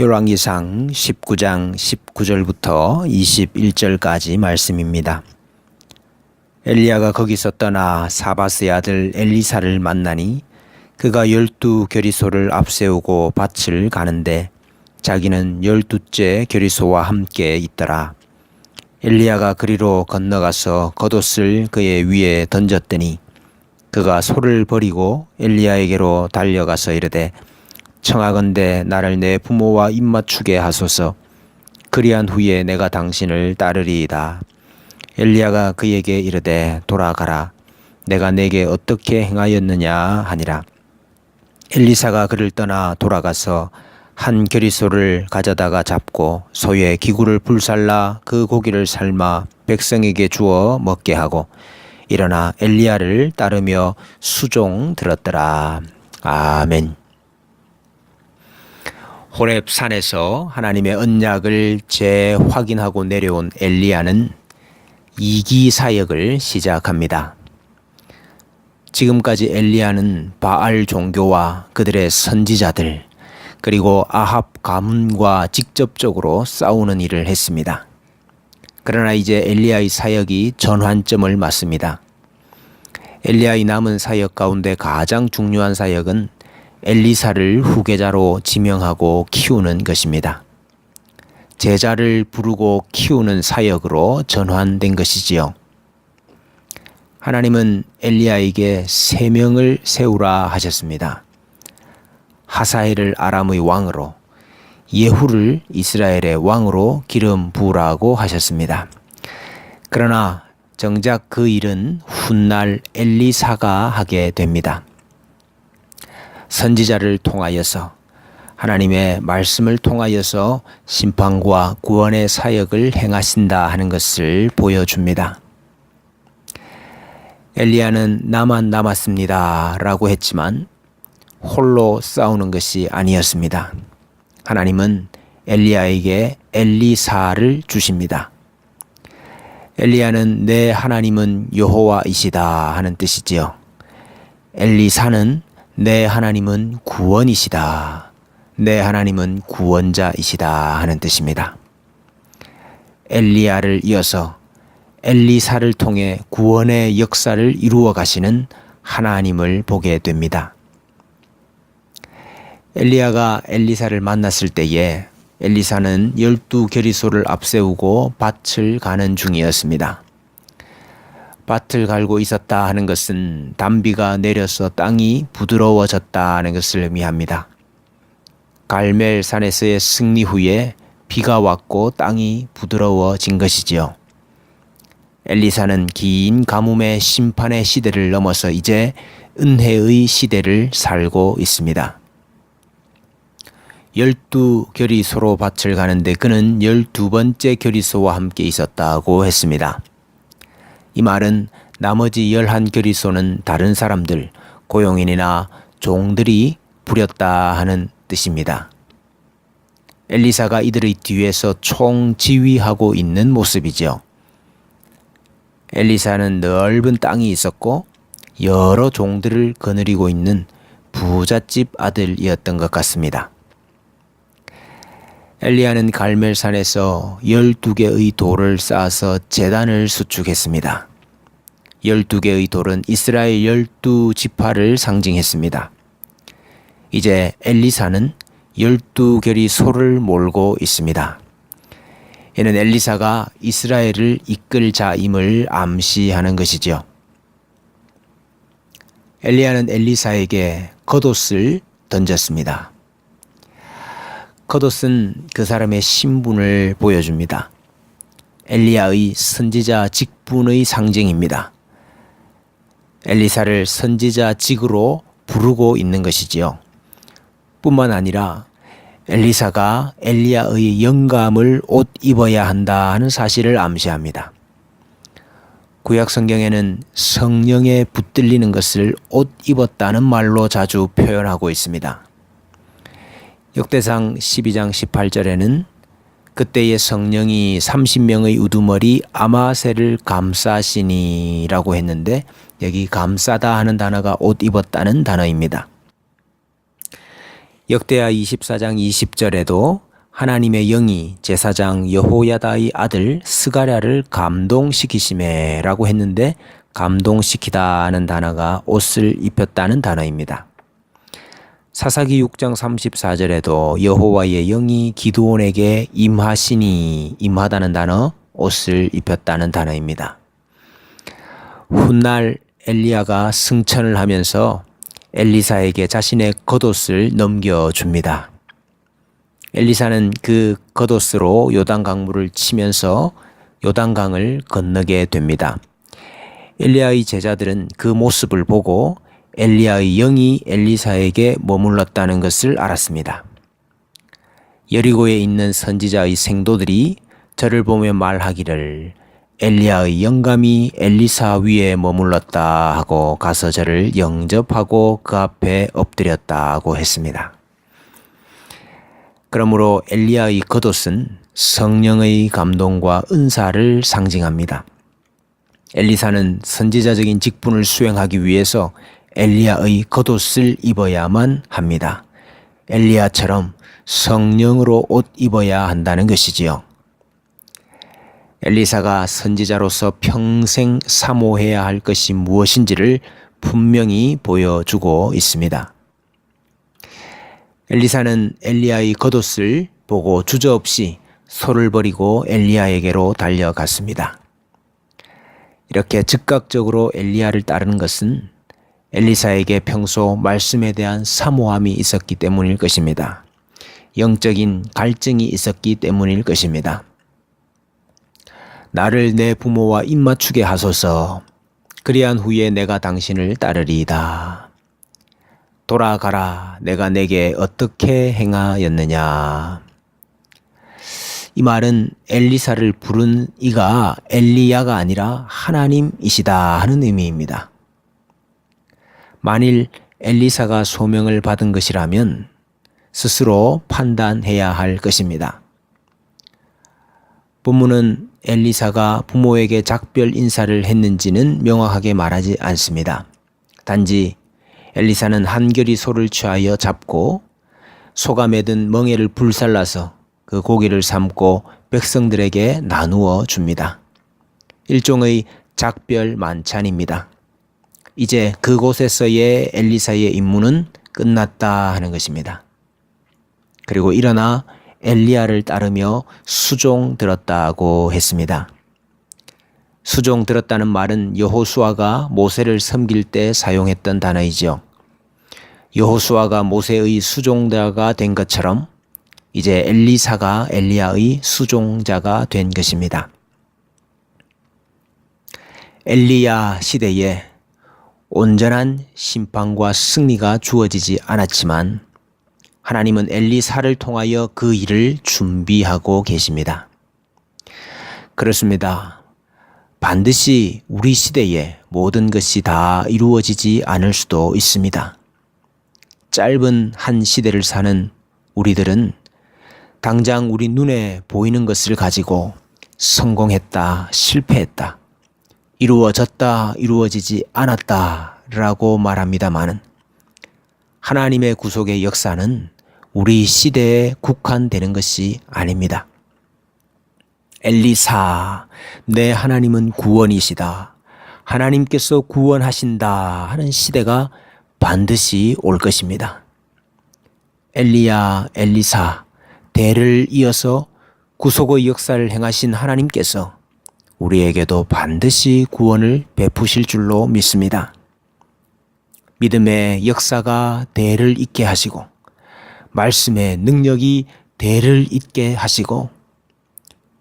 열왕기상 19장 19절부터 21절까지 말씀입니다. 엘리야가 거기서 떠나 사바스의 아들 엘리사를 만나니 그가 12겨리소를 앞세우고 밭을 가는데 자기는 12째 겨리소와 함께 있더라. 엘리야가 그리로 건너가서 겉옷을 그의 위에 던졌더니 그가 소를 버리고 엘리야에게로 달려가서 이르되 청하건대 나를 내 부모와 입맞추게 하소서. 그리한 후에 내가 당신을 따르리이다. 엘리야가 그에게 이르되 돌아가라. 내가 내게 어떻게 행하였느냐 하니라. 엘리사가 그를 떠나 돌아가서 한 겨리소를 가져다가 잡고 소에 기구를 불살라 그 고기를 삶아 백성에게 주어 먹게 하고 일어나 엘리야를 따르며 수종 들었더라. 아멘. 호렙 산에서 하나님의 언약을 재확인하고 내려온 엘리야는 2기 사역을 시작합니다. 지금까지 엘리야는 바알 종교와 그들의 선지자들 그리고 아합 가문과 직접적으로 싸우는 일을 했습니다. 그러나 이제 엘리야의 사역이 전환점을 맞습니다. 엘리야의 남은 사역 가운데 가장 중요한 사역은 엘리사를 후계자로 지명하고 키우는 것입니다. 제자를 부르고 키우는 사역으로 전환된 것이지요. 하나님은 엘리야에게 3명을 세우라 하셨습니다. 하사엘을 아람의 왕으로, 예후를 이스라엘의 왕으로 기름 부으라고 하셨습니다. 그러나 정작 그 일은 훗날 엘리사가 하게 됩니다. 선지자를 통하여서 하나님의 말씀을 통하여서 심판과 구원의 사역을 행하신다 하는 것을 보여줍니다. 엘리야는 나만 남았습니다 라고 했지만 홀로 싸우는 것이 아니었습니다. 하나님은 엘리야에게 엘리사를 주십니다. 엘리야는 내 하나님은 여호와이시다 하는 뜻이지요. 엘리사는 내 하나님은 구원이시다. 내 하나님은 구원자이시다 하는 뜻입니다. 엘리야를 이어서 엘리사를 통해 구원의 역사를 이루어 가시는 하나님을 보게 됩니다. 엘리야가 엘리사를 만났을 때에 엘리사는 12겨리소를 앞세우고 밭을 가는 중이었습니다. 밭을 갈고 있었다 하는 것은 단비가 내려서 땅이 부드러워졌다는 것을 의미합니다. 갈멜산에서의 승리 후에 비가 왔고 땅이 부드러워진 것이지요. 엘리사는 긴 가뭄의 심판의 시대를 넘어서 이제 은혜의 시대를 살고 있습니다. 12겨리소로 밭을 가는데 그는 12번째 겨리소와 함께 있었다고 했습니다. 이 말은 나머지 11겨리소는 다른 사람들, 고용인이나 종들이 부렸다 하는 뜻입니다. 엘리사가 이들의 뒤에서 총지휘하고 있는 모습이죠. 엘리사는 넓은 땅이 있었고 여러 종들을 거느리고 있는 부잣집 아들이었던 것 같습니다. 엘리야는 갈멜산에서 12개의 돌을 쌓아서 제단을 수축했습니다. 12개의 돌은 이스라엘 12지파를 상징했습니다. 이제 엘리사는 12겨리소를 몰고 있습니다. 이는 엘리사가 이스라엘을 이끌 자임을 암시하는 것이죠. 엘리야는 엘리사에게 겉옷을 던졌습니다. 겉옷은 그 사람의 신분을 보여줍니다. 엘리야의 선지자 직분의 상징입니다. 엘리사를 선지자 직으로 부르고 있는 것이지요. 뿐만 아니라 엘리사가 엘리야의 영감을 옷 입어야 한다 하는 사실을 암시합니다. 구약 성경에는 성령에 붙들리는 것을 옷 입었다는 말로 자주 표현하고 있습니다. 역대상 12장 18절에는 그때의 성령이 30명의 우두머리 아마새를 감싸시니라고 했는데 여기 감싸다 하는 단어가 옷 입었다는 단어입니다. 역대하 24장 20절에도 하나님의 영이 제사장 여호야다의 아들 스가랴를 감동시키시매라고 했는데 감동시키다는 단어가 옷을 입혔다는 단어입니다. 사사기 6장 34절에도 여호와의 영이 기드온에게 임하시니 임하다는 단어 옷을 입혔다는 단어입니다. 훗날 엘리야가 승천을 하면서 엘리사에게 자신의 겉옷을 넘겨줍니다. 엘리사는 그 겉옷으로 요단강물을 치면서 요단강을 건너게 됩니다. 엘리야의 제자들은 그 모습을 보고 엘리야의 영이 엘리사에게 머물렀다는 것을 알았습니다. 여리고에 있는 선지자의 생도들이 저를 보며 말하기를 엘리야의 영감이 엘리사 위에 머물렀다 하고 가서 저를 영접하고 그 앞에 엎드렸다고 했습니다. 그러므로 엘리야의 겉옷은 성령의 감동과 은사를 상징합니다. 엘리사는 선지자적인 직분을 수행하기 위해서 엘리야의 겉옷을 입어야만 합니다. 엘리야처럼 성령으로 옷 입어야 한다는 것이지요. 엘리사가 선지자로서 평생 사모해야 할 것이 무엇인지를 분명히 보여주고 있습니다. 엘리사는 엘리야의 겉옷을 보고 주저없이 소를 버리고 엘리야에게로 달려갔습니다. 이렇게 즉각적으로 엘리야를 따르는 것은 엘리사에게 평소 말씀에 대한 사모함이 있었기 때문일 것입니다. 영적인 갈증이 있었기 때문일 것입니다. 나를 내 부모와 입맞추게 하소서. 그리한 후에 내가 당신을 따르리이다. 돌아가라. 내가 내게 어떻게 행하였느냐. 이 말은 엘리사를 부른 이가 엘리야가 아니라 하나님이시다 하는 의미입니다. 만일 엘리사가 소명을 받은 것이라면 스스로 판단해야 할 것입니다. 본문은 엘리사가 부모에게 작별 인사를 했는지는 명확하게 말하지 않습니다. 단지 엘리사는 한결이 소를 취하여 잡고 소가 매든 멍에를 불살라서 그 고기를 삶고 백성들에게 나누어 줍니다. 일종의 작별 만찬입니다. 이제 그곳에서의 엘리사의 임무는 끝났다 하는 것입니다. 그리고 일어나 엘리야를 따르며 수종 들었다고 했습니다. 수종 들었다는 말은 여호수아가 모세를 섬길 때 사용했던 단어이죠. 여호수아가 모세의 수종자가 된 것처럼 이제 엘리사가 엘리야의 수종자가 된 것입니다. 엘리야 시대에 온전한 심판과 승리가 주어지지 않았지만 하나님은 엘리사를 통하여 그 일을 준비하고 계십니다. 그렇습니다. 반드시 우리 시대에 모든 것이 다 이루어지지 않을 수도 있습니다. 짧은 한 시대를 사는 우리들은 당장 우리 눈에 보이는 것을 가지고 성공했다, 실패했다, 이루어졌다, 이루어지지 않았다 라고 말합니다마는 하나님의 구속의 역사는 우리 시대에 국한되는 것이 아닙니다. 엘리사, 내 하나님은 구원이시다. 하나님께서 구원하신다 하는 시대가 반드시 올 것입니다. 엘리야, 엘리사, 대를 이어서 구속의 역사를 행하신 하나님께서 우리에게도 반드시 구원을 베푸실 줄로 믿습니다. 믿음의 역사가 대를 잇게 하시고 말씀의 능력이 대를 잇게 하시고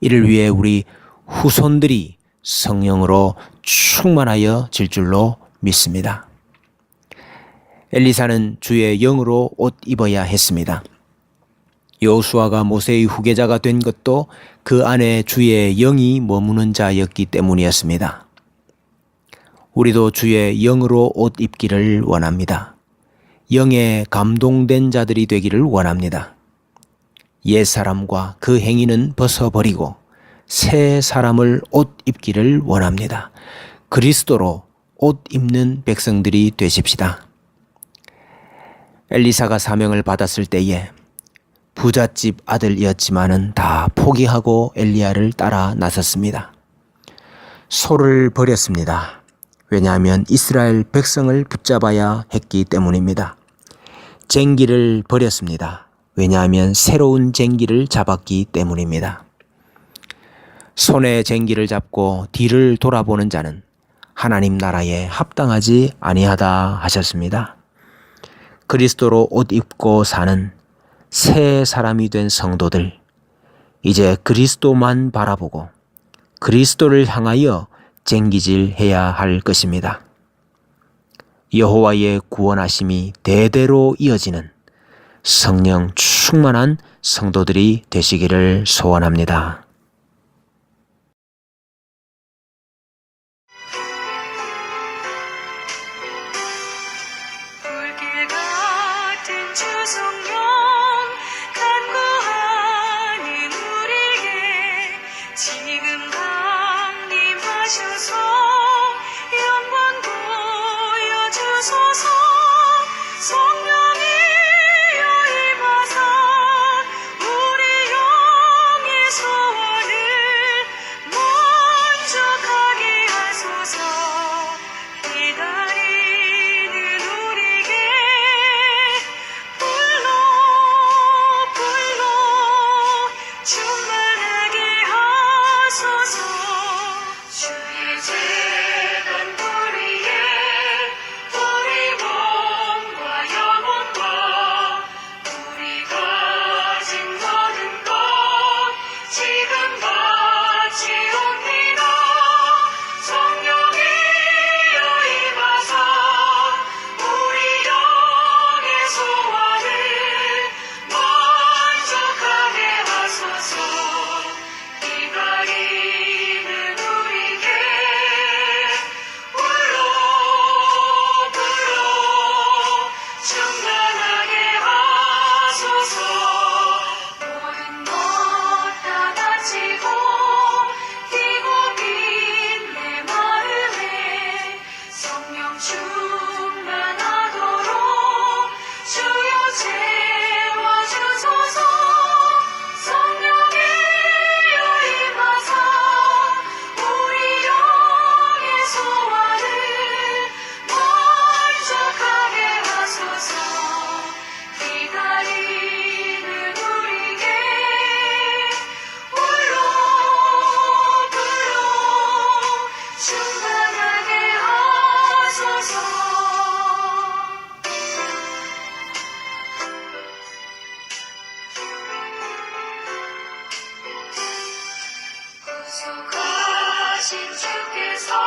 이를 위해 우리 후손들이 성령으로 충만하여 질 줄로 믿습니다. 엘리사는 주의 영으로 옷 입어야 했습니다. 여호수아가 모세의 후계자가 된 것도 그 안에 주의 영이 머무는 자였기 때문이었습니다. 우리도 주의 영으로 옷 입기를 원합니다. 영에 감동된 자들이 되기를 원합니다. 옛사람과 그 행위는 벗어버리고 새 사람을 옷 입기를 원합니다. 그리스도로 옷 입는 백성들이 되십시다. 엘리사가 사명을 받았을 때에 부잣집 아들이었지만은 다 포기하고 엘리야를 따라 나섰습니다. 소를 버렸습니다. 왜냐하면 이스라엘 백성을 붙잡아야 했기 때문입니다. 쟁기를 버렸습니다. 왜냐하면 새로운 쟁기를 잡았기 때문입니다. 손에 쟁기를 잡고 뒤를 돌아보는 자는 하나님 나라에 합당하지 아니하다 하셨습니다. 그리스도로 옷 입고 사는 새 사람이 된 성도들, 이제 그리스도만 바라보고 그리스도를 향하여 쟁기질해야 할 것입니다. 여호와의 구원하심이 대대로 이어지는 성령 충만한 성도들이 되시기를 소원합니다. 불길 같은 주성령 간구하는 우리에게 지금 강림하셔서 영광 보여주소서. 성령이여 임하사 우리 영의 소원을 만족하게 하소서. 기다리는 우리에게 불러 충만하게 하소서. 주의 재단 뿌리에 우리 몸과 영혼과 우리 가진 모든 것 지금 바치옵니다. 성령이여 임하사 우리 영의 소원을 만족하게 하소서. 기다리는 우리에게 불러 충만하게 하소서. 모든 것 다 바치고 뛰고 빈 내 마음에 성령 충만하도록 주여 채워주소서. 성령이여 임하사 우리 영의 소원을 만족하게 하소서. 기다리는 우리에게 불러 충만하게 하소서. 구속하신 주께서